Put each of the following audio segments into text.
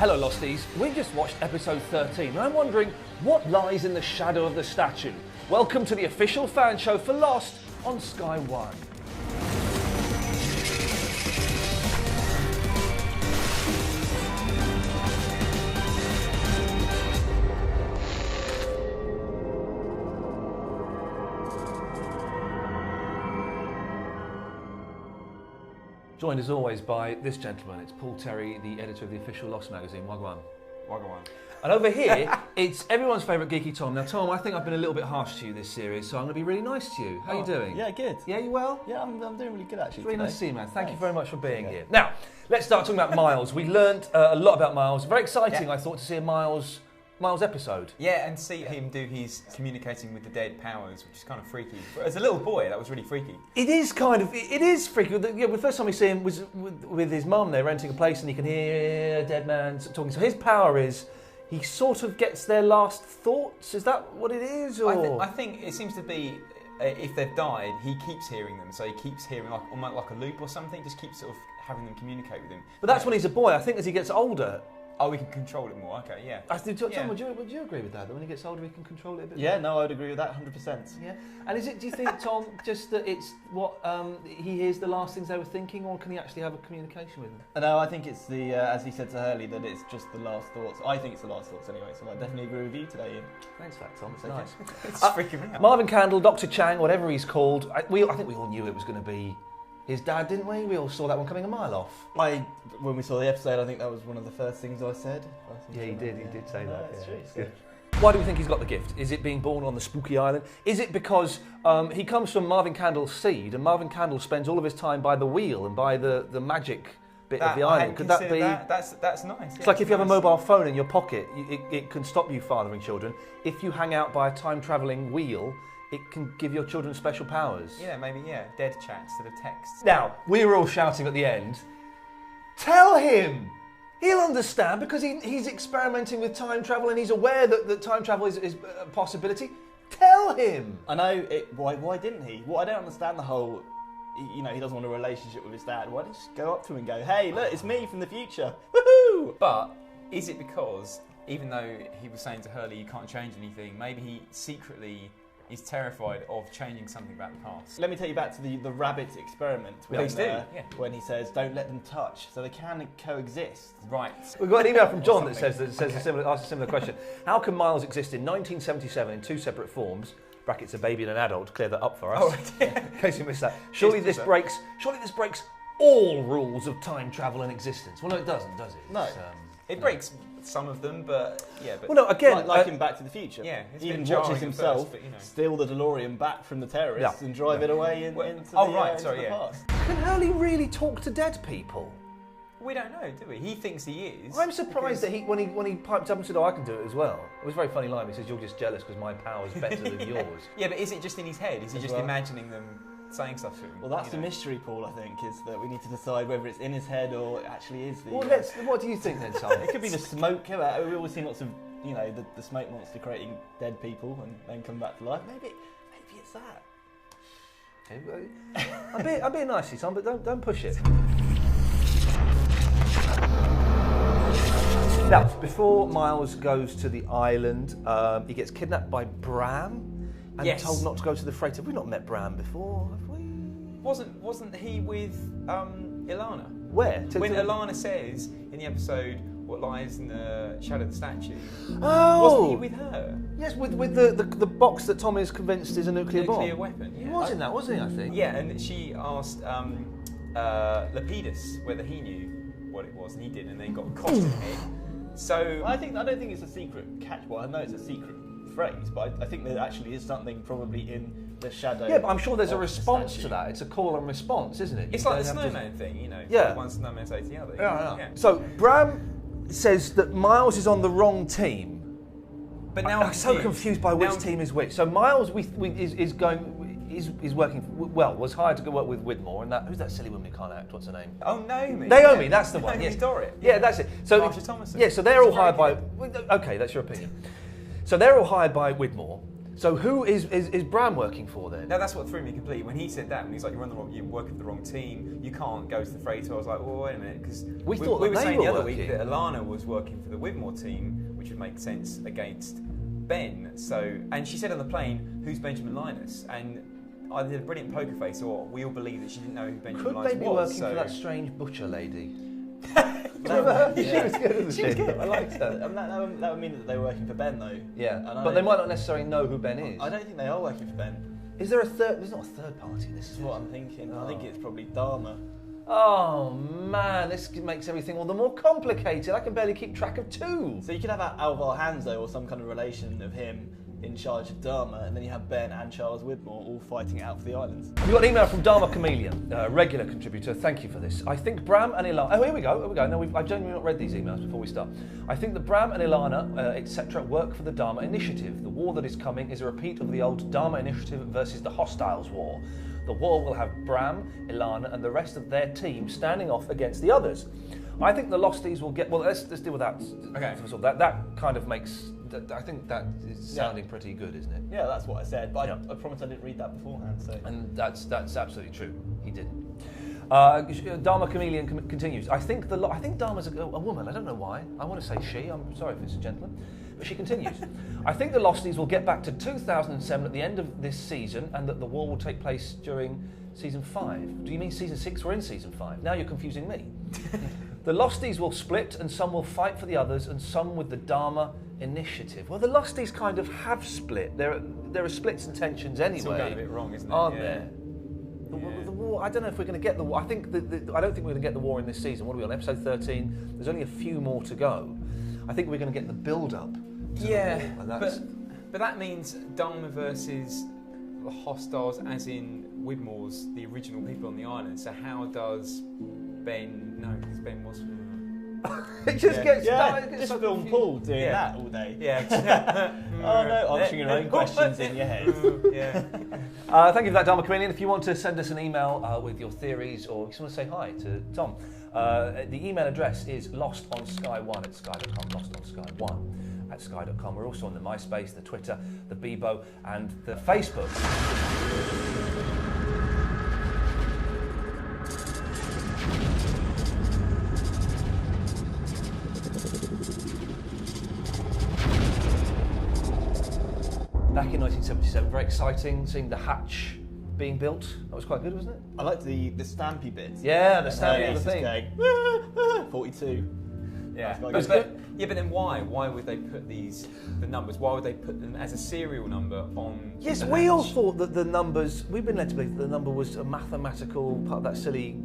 Hello Losties, we just watched episode 13 and I'm wondering what lies in the shadow of the statue. Welcome to the official fan show for Lost on Sky One. Joined as always by this gentleman. It's Paul Terry, the editor of the official Lost magazine. Wagwan. Wagwan. And over here, it's everyone's favourite geeky Tom. Now, Tom, I think I've been a little bit harsh to you this series, so I'm going to be really nice to you. How are you doing? Yeah, good. Yeah, you well? Yeah, I'm doing really good actually. It's really nice to see you, man. Thank you very much for being Okay. here. Now, let's start talking about Miles. We learnt a lot about Miles. Very exciting, I thought, to see a Miles episode. Yeah, and see him do his communicating with the dead powers, which is kind of freaky. As a little boy, that was really freaky. It is freaky. The first time we see him was with his mum. They're renting a place and he can hear a dead man talking. So his power is he sort of gets their last thoughts. Is that what it is? Or? I think it seems to be, if they've died, he keeps hearing them. So he keeps hearing almost like a loop or something, just keeps sort of having them communicate with him. But that's when he's a boy. I think as he gets older... Oh, we can control it more. Okay, yeah. Tom, would you agree with that? That when he gets older, he can control it a bit more? Yeah, no, I would agree with that 100%. Yeah. And do you think, Tom, just that it's what he hears the last things they were thinking, or can he actually have a communication with them? No, I think it's the, as he said to Hurley, that it's just the last thoughts. I think it's the last thoughts anyway, so I definitely agree with you today, Ian. Than's that, Tom. It's Okay. nice. It's freaking me out. Marvin Candle, Dr. Chang, whatever he's called. I think we all knew it was going to be his dad, didn't we? We all saw that one coming a mile off. When we saw the episode, I think that was one of the first things I said. Yeah, he did. He did say No, that. it's Yeah, true. it's good. Why do we think he's got the gift? Is it being born on the spooky island? Is it because he comes from Marvin Candle's seed, and Marvin Candle spends all of his time by the wheel and by the magic bit of the island? Could that be? That's nice. It's like if you have a mobile phone in your pocket, it can stop you fathering children. If you hang out by a time-travelling wheel, it can give your children special powers. Yeah, maybe, yeah. Dead chat instead of texts. Now, we were all shouting at the end, tell him! He'll understand because he's experimenting with time travel and he's aware that time travel is a possibility. Tell him! I know, why didn't he? Well, I don't understand the whole, he doesn't want a relationship with his dad. Why didn't he just go up to him and go, hey, look, it's me from the future. Woohoo! But is it because, even though he was saying to Hurley you can't change anything, maybe he secretly is terrified of changing something about the past? Let me take you back to the rabbit experiment Please do, yeah. when he says, don't let them touch, so they can coexist. Right. We've got an email from John that Something. says asks a similar question. How can Miles exist in 1977 in two separate forms? Brackets a baby and an adult. Clear that up for us. Oh, yeah. In case you missed that. Surely this breaks all rules of time travel and existence. Well, no, it doesn't, does it? No. It breaks some of them, but yeah. But Well, no, again, Like in Back to the Future. Yeah, it's he a bit even jarring watches at himself first, but, you know. steal the DeLorean back from the terrorists and drive it away into the past. Can Hurley really talk to dead people? we don't know, do we? He thinks he is. I'm surprised that when he piped up and said, "Oh, I can do it as well." It was a very funny line. He says, "You're just jealous because my power's better than yours." Yeah, but is it just in his head? Is he just imagining them saying stuff to him? Well, that's the mystery, Paul, I think, is that we need to decide whether it's in his head or it actually is the... Well, what do you think then, Tom? It could be the smoke. We've always seen lots of, the smoke monster creating dead people and then come back to life. Maybe it's that. I'm being nice to you, Tom, but don't push it. Now, before Miles goes to the island, he gets kidnapped by Bram and told not to go to the freighter. We've not met Bram before, have we? Wasn't he with Ilana? Where? When Ilana says in the episode what lies in the shadow of the statue, Oh! wasn't he with her? Yes, with the box that Tom is convinced is a nuclear bomb. Nuclear weapon, yeah. He was in that, wasn't he, I think? Yeah, and she asked Lapidus whether he knew what it was, and he did, and then got caught in the head. So I don't think it's a secret catch. Well, I know it's a secret phrase, but I think there actually is something probably in the shadow. Yeah, but I'm sure there's a of the response statue. to that. It's a call and response, isn't it? it's You like the don't have to- snowman thing, Yeah. One snowman say to the other. Yeah. So Bram says that Miles is on the wrong team. But now I'm so confused by which team is which. So Miles was hired to go work with Widmore, and who's that silly woman who can't act? What's her name? Oh, Naomi. Naomi, that's the one. Naomi Yes, Dorrit. Yeah, that's it. So Marsha Thomason. Yeah, so they're all She's hired by. very Okay, that's your opinion. So they're all hired by Widmore. So who is Bram working for then? Now that's what threw me completely. When he said that, when he's like, you're working for the wrong team, you can't go to the Freighter. I was like, well, wait a minute, because we thought we that were they saying were the other working. week that Alana was working for the Widmore team, which would make sense against Ben. So, and she said on the plane, who's Benjamin Linus? And I did a brilliant poker face, or we all believe that she didn't know who Benjamin Could Linus they be was. working for that strange butcher lady? Yeah. She was good, isn't she? She was good. I liked her. That would mean that they were working for Ben, though. Yeah, And but they might not necessarily know who Ben is. I don't think they are working for Ben. Is there a third? There's not a third party in this. This is what I'm thinking. I think it's probably Dharma. Oh man, this makes everything all the more complicated. I can barely keep track of two. So you could have Alvar Hanzo or some kind of relation of him in charge of Dharma, and then you have Ben and Charles Widmore all fighting it out for the islands. We got an email from Dharma Chameleon, a regular contributor. Thank you for this. I think Bram and Ilana. Oh, here we go. No, I've genuinely not read these emails before we start. I think that Bram and Ilana, etc., work for the Dharma Initiative. The war that is coming is a repeat of the old Dharma Initiative versus the Hostiles War. The war will have Bram, Ilana, and the rest of their team standing off against the others. I think the Losties will get. Well, let's deal with that. Okay. So that kind of makes. I think that is sounding pretty good, isn't it? Yeah, that's what I said, but Yeah. I promise I didn't read that beforehand. So. And that's absolutely true. He didn't. Dharma Chameleon continues. I think Dharma's a woman. I don't know why. I want to say she. I'm sorry if it's a gentleman, but she continues. I think the Losties will get back to 2007 at the end of this season, and that the war will take place during season 5. Do you mean season 6? We're in season 5. Now you're confusing me. The Losties will split, and some will fight for the others, and some with the Dharma Initiative. Well, the Losties kind of have split. There are splits and tensions anyway. It's all going a bit wrong, isn't it? Aren't there? The war. I don't know if we're going to get the war. I don't think we're going to get the war in this season. What are we on? Episode 13. There's only a few more to go. I think we're going to get the build-up. Yeah, but that means Dharma versus the Hostiles, as in Widmore's the original people on the island. So how does Ben? No, because Ben was. It just gets just so film confusing. Paul doing that all day. Yeah. Oh no, answering your own questions in your head. Yeah. Thank you for that, Dharma Chameleon. If you want to send us an email with your theories, or you just want to say hi to Tom, the email address is lostonsky1@sky.com. Lostonsky1@sky.com. We're also on the MySpace, the Twitter, the Bebo, and the Facebook. Back in 1977, very exciting, seeing the hatch being built. That was quite good, wasn't it? I liked the stampy bits. Yeah, the stampy of the thing. Going, 42. Yeah. That's quite good. But then why? Why would they put the numbers? Why would they put them as a serial number on? Yes, the we all hatch? thought that the numbers. We've been led to believe that the number was a mathematical part of that silly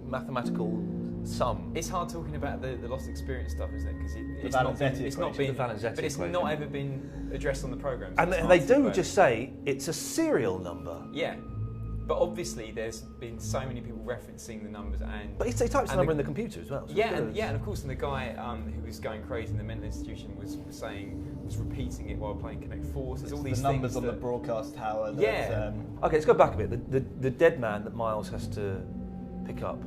mathematical sum. It's hard talking about the lost experience stuff, isn't it? Because it's Valenzetti not been, The Valenzetti but it's equation. not ever been addressed on the program. And they do just say it's a serial number. Yeah, but obviously there's been so many people referencing the numbers and. But he types the and number in the computer as well. So Yeah, and of course, and the guy who was going crazy in the mental institution was repeating it while playing Connect Four. So there's all these the numbers things on that, the broadcast tower. That, Yeah. Okay, let's go back a bit. The dead man that Miles has to pick up.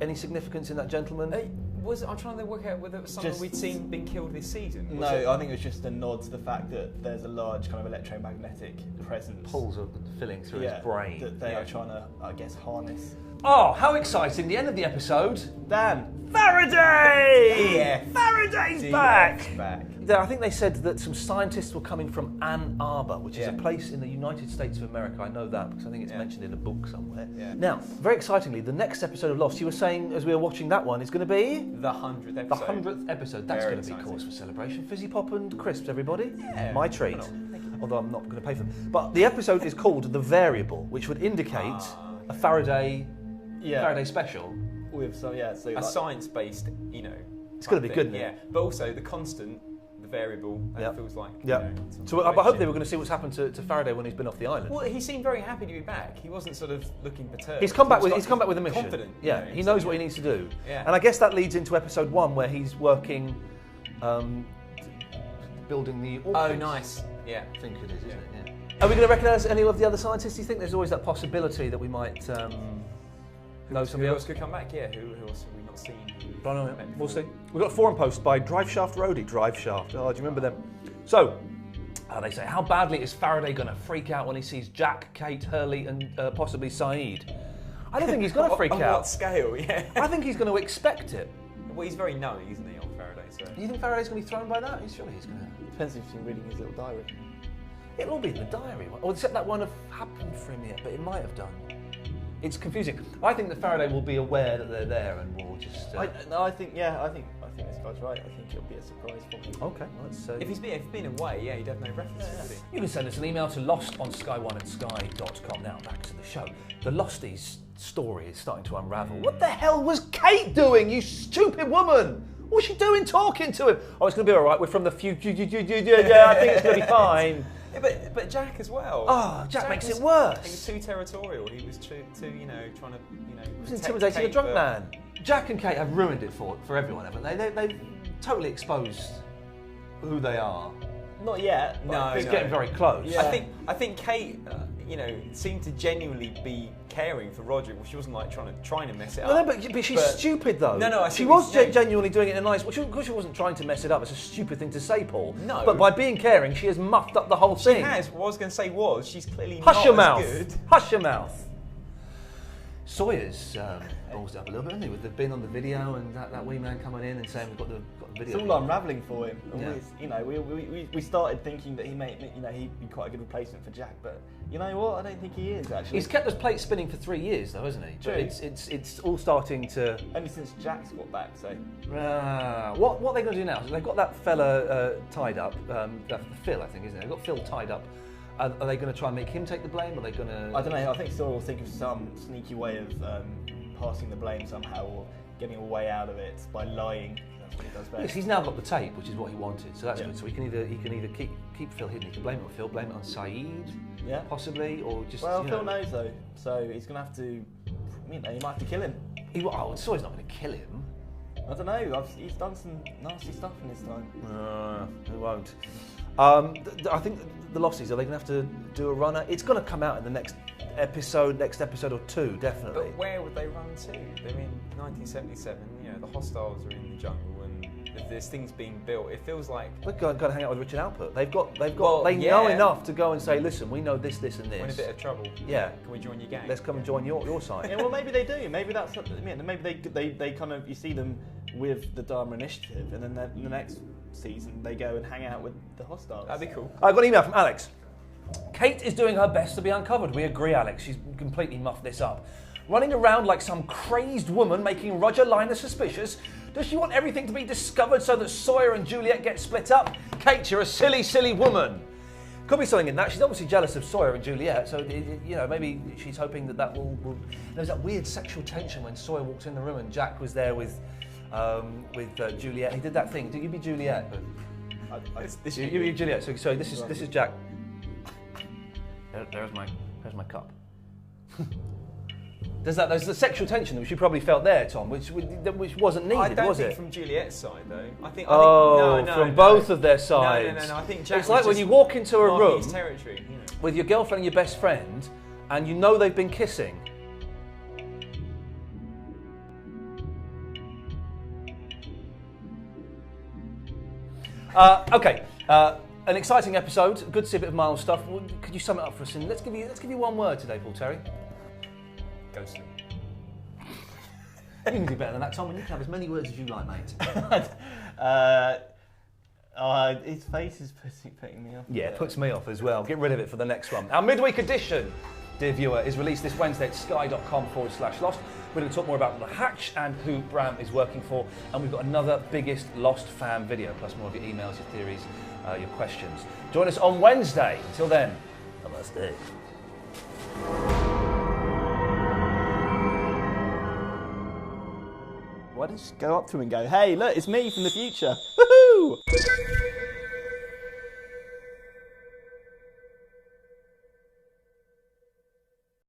Any significance in that gentleman? I'm trying to work out whether it was someone Just- we'd seen being killed this season. No, I think it was just a nod to the fact that there's a large kind of electromagnetic presence. Pulls are filling through his brain. That they are trying to, I guess, harness. Oh, how exciting! The end of the episode. Dan! Faraday! Yeah. Faraday's back! back. I think they said that some scientists were coming from Ann Arbor, which is a Yeah. place in the United States of America. I know that because I think it's Yeah. mentioned in a book somewhere. Yeah. Now, very excitingly, the next episode of Lost, you were saying as we were watching that one, is going to be The 100th the episode. 100th episode. That's Very going to be exciting. cause for celebration. Fizzy Pop and crisps, everybody. Yeah, My treat. why not? Thank you. Although I'm not going to pay for them. But the episode is called The Variable, which would indicate a Faraday special. With some, so A like, science-based, It's gonna be thing, good, isn't it? Yeah, but also the constant, the variable, that Yep. feels like. Yeah. So I hope they were going to see what's happened to Faraday when he's been off the island. Well, he seemed very happy to be back. He wasn't sort of looking perturbed. He's come back He was with a mission. Confident. Yeah, he knows what he needs to do. Yeah. And I guess that leads into episode 1 where he's working, building the. Oh, orchids. nice. Yeah. I think it is, isn't it? Yeah. Are we going to recognise any of the other scientists? Do you think there's always that possibility that we might know somebody Who else? else could come back? Yeah. Who else have we not seen? I don't know. We'll see. We've got a forum post by Driveshaft Roadie. Driveshaft. Oh, do you remember them? So, They say, how badly is Faraday going to freak out when he sees Jack, Kate, Hurley and possibly Saeed? I don't think he's going to freak on out. On what scale, yeah. I think he's going to expect it. Well, he's very knowing, isn't he, on Faraday? So. You think Faraday's going to be thrown by that? Surely he's going to... Depends if he's been reading his little diary. It'll all be in the diary. Or except that won't have happened for him yet, but it might have done. It's confusing. I think that Faraday will be aware that they're there and will just... I think this guy's right. I think it'll be a surprise for him. Okay, let's If he's been away, yeah, he'd have no references, would he? You can send us an email to lostonsky1@sky.com. Now, back to the show. The Losties story is starting to unravel. What the hell was Kate doing, you stupid woman? What was she doing talking to him? Oh, it's going to be all right. We're from the future. I think it's going to be fine. Yeah, but Jack as well. Oh, Jack makes it worse. He was too territorial. He was too trying to, He was intimidating Kate, a drunk man. Jack and Kate have ruined it for everyone, haven't they? They've totally exposed who they are. Not yet. No, It's getting very close. Yeah. I think Kate, seemed to genuinely be caring for Roger. Well, she wasn't like trying to mess it up. No, but she's stupid though. No, she was genuinely doing it in a nice. Well, of course, she wasn't trying to mess it up. It's a stupid thing to say, Paul. No, but by being caring, she has muffed up the whole thing. She has. What I was going to say was she's clearly Hush not your as mouth. good. Hush your mouth. Sawyer's balls up a little bit, hasn't he? With the bin on the video and that wee man coming in and saying we've got the video. It's all unravelling for him. Yeah. We started thinking that he'd be quite a good replacement for Jack, but you know what? I don't think he is actually. He's kept those plates spinning for 3 years, though, hasn't he? True. But it's all starting to. Only since Jack's got back, so. What are they going to do now? So they've got that fella tied up. Phil, I think, isn't it? They've got Phil tied up. Are they going to try and make him take the blame? Or are they going to? I don't know. I think Sawyer will think of some sneaky way of passing the blame somehow, or getting a way out of it by lying. That's what he does best. Yes, he's now got the tape, which is what he wanted. So that's Yeah. good. So he can either keep Phil hidden. He can blame it on Phil, blame it on Saeed, possibly, or just. Well, Phil knows though, so he's going to have to. He might have to kill him. Sawyer's not going to kill him. I don't know. He's done some nasty stuff in his time. He won't. I think the Losties, are they going to have to do a runner? It's going to come out in the next episode or two, definitely. But where would they run to? They're in 1977. The hostiles are in the jungle, and there's things being built. It feels like We're going to hang out with Richard Alpert. They Yeah. know enough to go and say, listen, we know this, and this. we're in a bit of trouble. Yeah. Can we join your gang? Let's come and join your side. Yeah, well, maybe they do. Maybe that's maybe they kind of, you see them with the Dharma Initiative, and then in the next season they go and hang out with the hostiles. That'd be cool. I got an email from Alex. Kate is doing her best to be uncovered. We agree, Alex. She's completely muffed this up. Running around like some crazed woman, making Roger Liner suspicious. Does she want everything to be discovered so that Sawyer and Juliet get split up? Kate, you're a silly, silly woman. Could be something in that. She's obviously jealous of Sawyer and Juliet, so maybe she's hoping that will. There's that weird sexual tension when Sawyer walked in the room and Jack was there with Juliet. He did that thing. Did you be Juliet? You be Juliet. So this is Jack. There's my cup. There's the sexual tension which you probably felt there, Tom, which wasn't needed, I don't was think it? from Juliet's side though. I think from both of their sides. No. I think Jack it's like when you walk into a room his territory, with your girlfriend and your best friend, and you know they've been kissing. Okay. An exciting episode. Good to see a bit of Miles stuff. Could you sum it up for us? And let's give you one word today, Paul Terry. Ghosting. You can do better than that, Tom. And you can have as many words as you like, mate. His face is putting me off. Yeah, it puts me off as well. Get rid of it for the next one. Our midweek edition, dear viewer, is released this Wednesday at sky.com/lost. We're going to talk more about the Hatch and who Bram is working for. And we've got another biggest Lost fan video, plus more of your emails, your theories, your questions. Join us on Wednesday. Until then, namaste. Why don't you just go up to him and go, hey, look, it's me from the future. Woohoo!